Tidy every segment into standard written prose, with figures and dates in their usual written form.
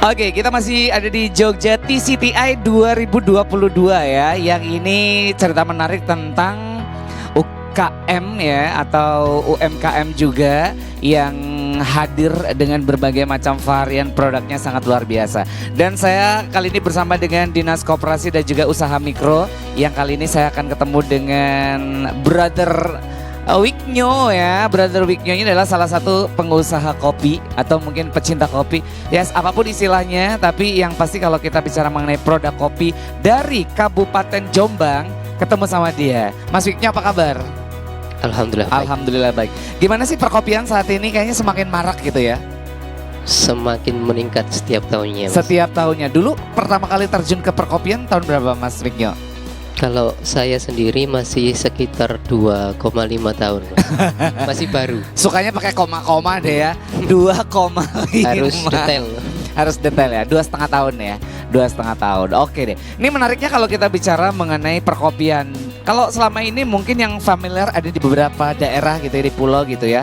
Oke, kita masih ada di Jogja TCTI 2022 ya. Yang ini cerita menarik tentang UKM ya atau UMKM juga yang hadir dengan berbagai macam varian produknya sangat luar biasa. Dan saya kali ini bersama dengan Dinas Koperasi dan juga Usaha Mikro yang kali ini saya akan ketemu dengan Brother Wiknyo ya. Brother Wiknyo ini adalah salah satu pengusaha kopi atau mungkin pecinta kopi. Yes, apapun istilahnya, tapi yang pasti kalau kita bicara mengenai produk kopi dari Kabupaten Jombang, ketemu sama dia. Mas Wiknyo, apa kabar? Alhamdulillah baik. Alhamdulillah baik. Gimana sih perkopian saat ini? Kayaknya semakin marak gitu ya. Semakin meningkat setiap tahunnya, Mas. Setiap tahunnya. Dulu pertama kali terjun ke perkopian tahun berapa, Mas Wiknyo? Kalau saya sendiri masih sekitar 2,5 tahun, Mas. Masih baru. Sukanya pakai koma-koma deh ya. 2,5. Harus detail. Harus detail ya. 2,5 tahun ya. 2,5 tahun. Oke deh. Ini menariknya kalau kita bicara mengenai perkopian. Kalau selama ini mungkin yang familiar ada di beberapa daerah gitu ya, di pulau gitu ya.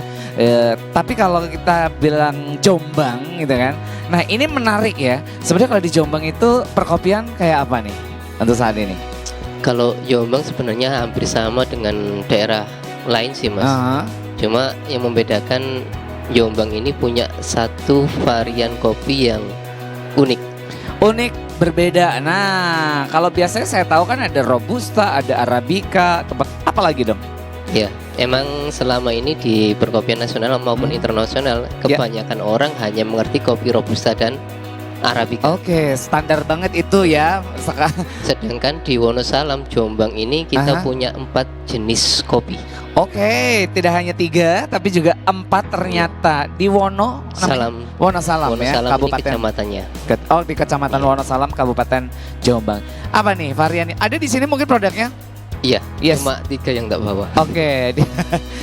Tapi kalau kita bilang Jombang gitu kan. Nah ini menarik ya. Sebenarnya kalau di Jombang itu perkopian kayak apa nih untuk saat ini? Kalau Jombang sebenarnya hampir sama dengan daerah lain sih, Mas. Cuma yang membedakan Jombang ini punya satu varian kopi yang unik. Unik, berbeda. Nah, kalau biasanya saya tahu kan ada Robusta, ada Arabica, apa lagi dong? Ya, emang selama ini di perkopian nasional maupun internasional kebanyakan orang hanya mengerti kopi Robusta dan Arabica. Oke, standar banget itu ya. Sedangkan di Wonosalam, Jombang ini kita punya 4 jenis kopi. Oke, tidak hanya 3 tapi juga 4 ternyata di Wonosalam ya, Kabupaten kecamatannya. Di Kecamatan Wonosalam, Kabupaten Jombang. Apa nih variannya? Ada di sini mungkin produknya? Iya, yes. Cuma 3 yang tak bawa. Oke,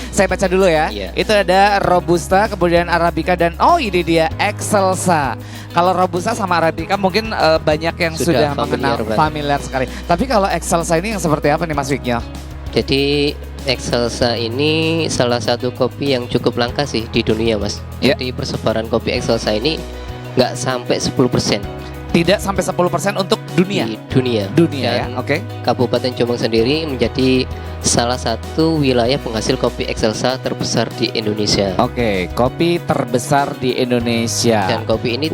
saya baca dulu ya. Itu ada Robusta, kemudian Arabica dan ini dia Excelsa. Kalau Robusta sama Arabica mungkin banyak yang sudah mengenal, familiar sekali. Tapi kalau Excelsa ini yang seperti apa nih Mas Wiknyo? Jadi Excelsa ini salah satu kopi yang cukup langka sih di dunia, Mas. Jadi persebaran kopi Excelsa ini nggak sampai 10%. Tidak sampai 10% untuk dunia? Di dunia. Dunia ya, oke. Kabupaten Jombang sendiri menjadi salah satu wilayah penghasil kopi Excelsa terbesar di Indonesia. Oke, kopi terbesar di Indonesia. Dan kopi ini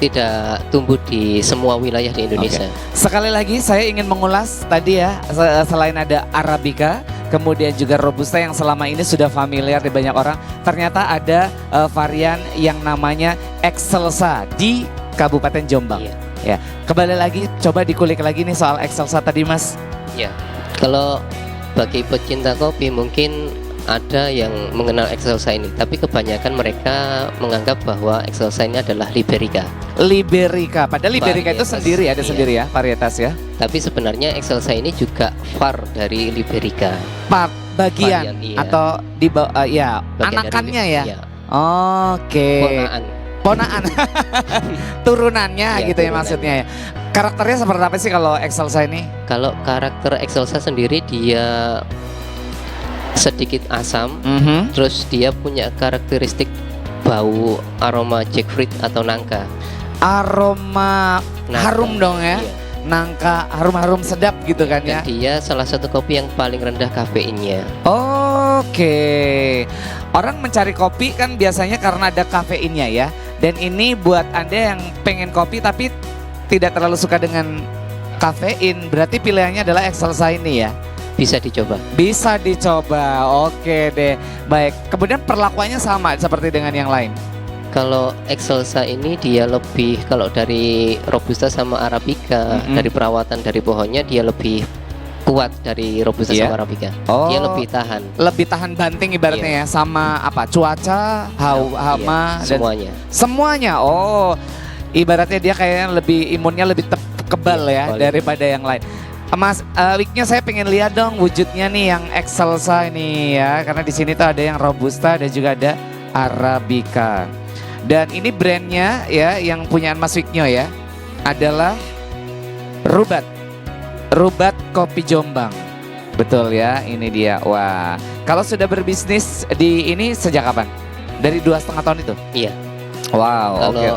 tidak tumbuh di semua wilayah di Indonesia. Sekali lagi saya ingin mengulas tadi ya, selain ada Arabica, kemudian juga Robusta yang selama ini sudah familiar di banyak orang, ternyata ada varian yang namanya Excelsa di Kabupaten Jombang. Ya, kembali lagi, coba dikulik lagi nih soal Excelsa tadi, Mas. Ya, kalau bagi pecinta kopi mungkin ada yang mengenal Excelsa ini, tapi kebanyakan mereka menganggap bahwa Excelsa ini adalah Liberica. Liberica, padahal Liberica itu sendiri, ada sendiri ya, varietas ya. Tapi sebenarnya Excelsa ini juga var dari Liberica. Part bagian atau di anakannya ya. Oke. Ponaan. Turunannya gitu ya maksudnya ya. Karakternya seperti apa sih kalau Excelsa ini? Kalau karakter Excelsa sendiri dia sedikit asam, terus dia punya karakteristik bau aroma jackfruit atau nangka. Aroma harum dong ya. Nangka harum-harum sedap gitu kan ya. Dan dia salah satu kopi yang paling rendah kafeinnya. Oke. Orang mencari kopi kan biasanya karena ada kafeinnya ya. Dan ini buat Anda yang pengen kopi tapi tidak terlalu suka dengan kafein, berarti pilihannya adalah Excelsa ini ya. Bisa dicoba. Bisa dicoba. Oke deh. Baik. Kemudian perlakuannya sama seperti dengan yang lain. Kalau Excelsa ini dia lebih, kalau dari Robusta sama Arabica, dari perawatan dari pohonnya dia lebih kuat dari Robusta sama Arabica. Dia lebih tahan. Lebih tahan banting ibaratnya ya, sama apa? Cuaca, hama dan semuanya. Ibaratnya dia kayaknya lebih imunnya lebih kebal ya daripada yang lain. Mas Wiknyo, saya pengen lihat dong wujudnya nih yang Excelsa ini ya, karena di sini tuh ada yang Robusta dan juga ada Arabica. Dan ini brandnya ya yang punyaan Mas Wiknyo ya adalah Rubat Kopi Jombang. Betul ya, ini dia. Wah, kalau sudah berbisnis di ini sejak kapan? Dari 2,5 tahun itu? Iya. Wow. Kalau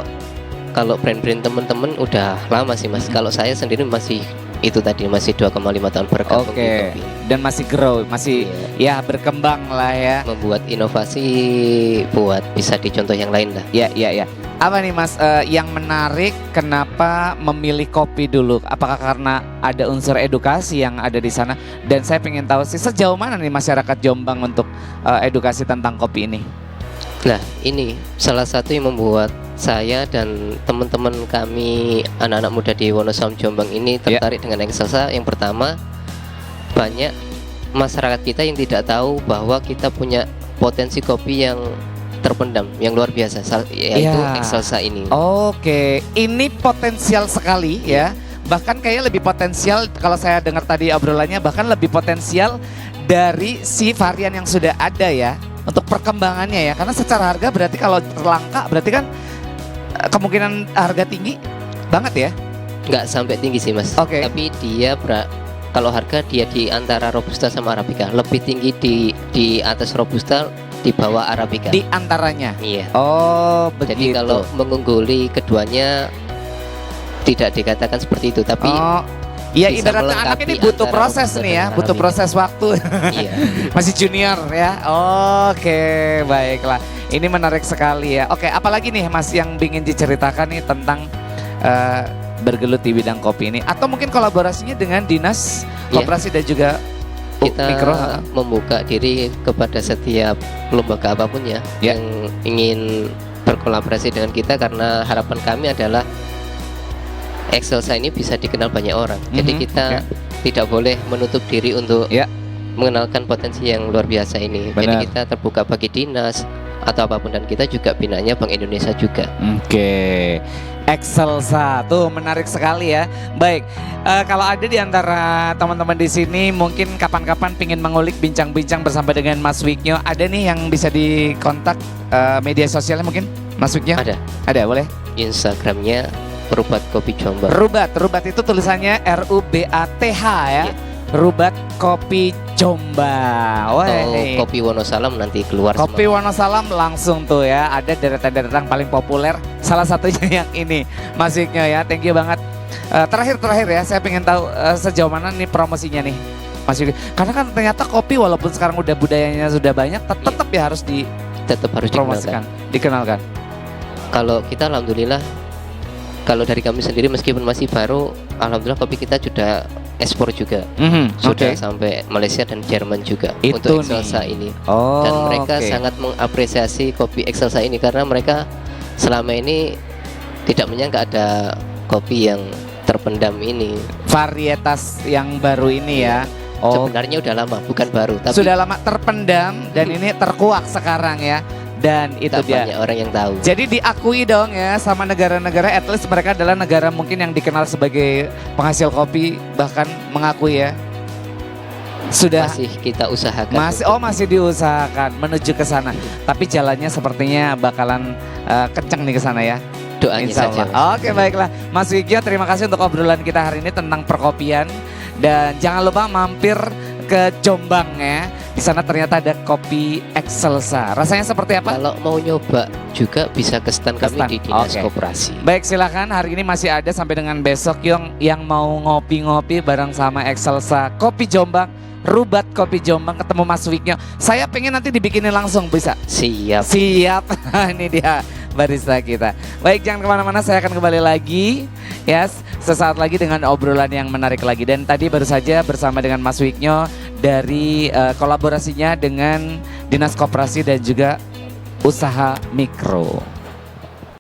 kalau brand-brand teman-teman udah lama sih Mas. Kalau saya sendiri masih itu tadi masih 2,5 tahun bergabung di kopi. Dan masih grow, masih ya berkembang lah ya. Membuat inovasi buat bisa dicontoh yang lain lah. Ya. Apa nih Mas yang menarik kenapa memilih kopi dulu? Apakah karena ada unsur edukasi yang ada di sana? Dan saya pengen tahu sih sejauh mana nih masyarakat Jombang untuk edukasi tentang kopi ini? Nah, ini salah satu yang membuat saya dan teman-teman kami anak-anak muda di Wonosalam Jombang ini tertarik dengan Excelsa. Yang pertama, banyak masyarakat kita yang tidak tahu bahwa kita punya potensi kopi yang terpendam, yang luar biasa, yaitu Excelsa ini. Oke, ini potensial sekali ya. Bahkan kayak lebih potensial kalau saya dengar tadi obrolannya, bahkan lebih potensial dari si varian yang sudah ada ya. Untuk perkembangannya ya, karena secara harga berarti kalau langka berarti kan kemungkinan harga tinggi banget ya? Nggak sampai tinggi sih Mas. Tapi dia kalau harga dia di antara Robusta sama Arabica, lebih tinggi di atas Robusta, di bawah Arabica. Di antaranya. Iya. Oh begitu. Jadi kalau mengungguli keduanya tidak dikatakan seperti itu, tapi iya, ibaratnya anak ini butuh proses nih ya, butuh proses waktu. Iya. Masih junior ya. Oke, baiklah. Ini menarik sekali ya. Oke, apalagi nih Mas yang ingin diceritakan nih tentang bergelut di bidang kopi ini? Atau mungkin kolaborasinya dengan Dinas Koperasi dan juga kita Mikro membuka diri kepada setiap lembaga apapun ya yang ingin berkolaborasi dengan kita, karena harapan kami adalah Excelsa ini bisa dikenal banyak orang. Jadi kita tidak boleh menutup diri untuk mengenalkan potensi yang luar biasa ini. Jadi kita terbuka bagi dinas atau apapun, dan kita juga binanya Bank Indonesia juga. Excelsa tuh menarik sekali ya. Baik, kalau ada di antara teman-teman di sini mungkin kapan-kapan pingin mengulik bincang-bincang bersama dengan Mas Wiknyo, ada nih yang bisa dikontak media sosialnya mungkin Mas Wiknyo? Ada, boleh? Instagramnya Rubat Kopi Jombang. Rubat itu tulisannya RUBATH ya. Rubat Kopi Jombang. Atau Kopi Wonosalam nanti keluar. Kopi Wonosalam langsung tuh ya. Ada deretan-deretan paling populer. Salah satunya yang ini, Mas Wiknyo ya. Thank you banget. Terakhir ya, saya pengen tahu sejauh mana nih promosinya nih, Mas Wiknyo. Karena kan ternyata kopi walaupun sekarang udah budayanya sudah banyak, tetap ya harus dikenalkan. Kalau kita alhamdulillah, kalau dari kami sendiri meskipun masih baru, alhamdulillah kopi kita sudah ekspor juga, sudah sampai Malaysia dan Jerman juga untuk Excelsa ini. Dan mereka sangat mengapresiasi kopi Excelsa ini karena mereka selama ini tidak menyangka ada kopi yang terpendam ini, varietas yang baru ini ya. Sebenarnya udah lama, bukan baru, tapi sudah lama terpendam dan ini terkuak sekarang ya. Dan itu dia banyak orang yang tahu. Jadi diakui dong ya sama negara-negara, at least mereka adalah negara mungkin yang dikenal sebagai penghasil kopi, bahkan mengakui ya. Sudah masih kita usahakan. Masih diusahakan menuju ke sana. Tapi jalannya sepertinya bakalan kenceng nih ke sana ya. Doanya saja. Oke, baiklah. Mas Wiknyo, terima kasih untuk obrolan kita hari ini tentang perkopian, dan jangan lupa mampir ke Jombang ya. Di sana ternyata ada kopi Excelsa. Rasanya seperti apa? Kalau mau nyoba juga bisa ke stand kami di Dinas Koperasi. Baik, silakan. Hari ini masih ada sampai dengan besok yang mau ngopi-ngopi bareng sama Excelsa Kopi Jombang, Rubat Kopi Jombang, ketemu Mas Wiknyo. Saya pengen nanti dibikinin langsung, bisa? Siap. Ini dia barista kita. Baik, jangan kemana-mana, saya akan kembali lagi sesaat lagi dengan obrolan yang menarik lagi. Dan tadi baru saja bersama dengan Mas Wiknyo dari kolaborasinya dengan Dinas Koperasi dan juga Usaha Mikro.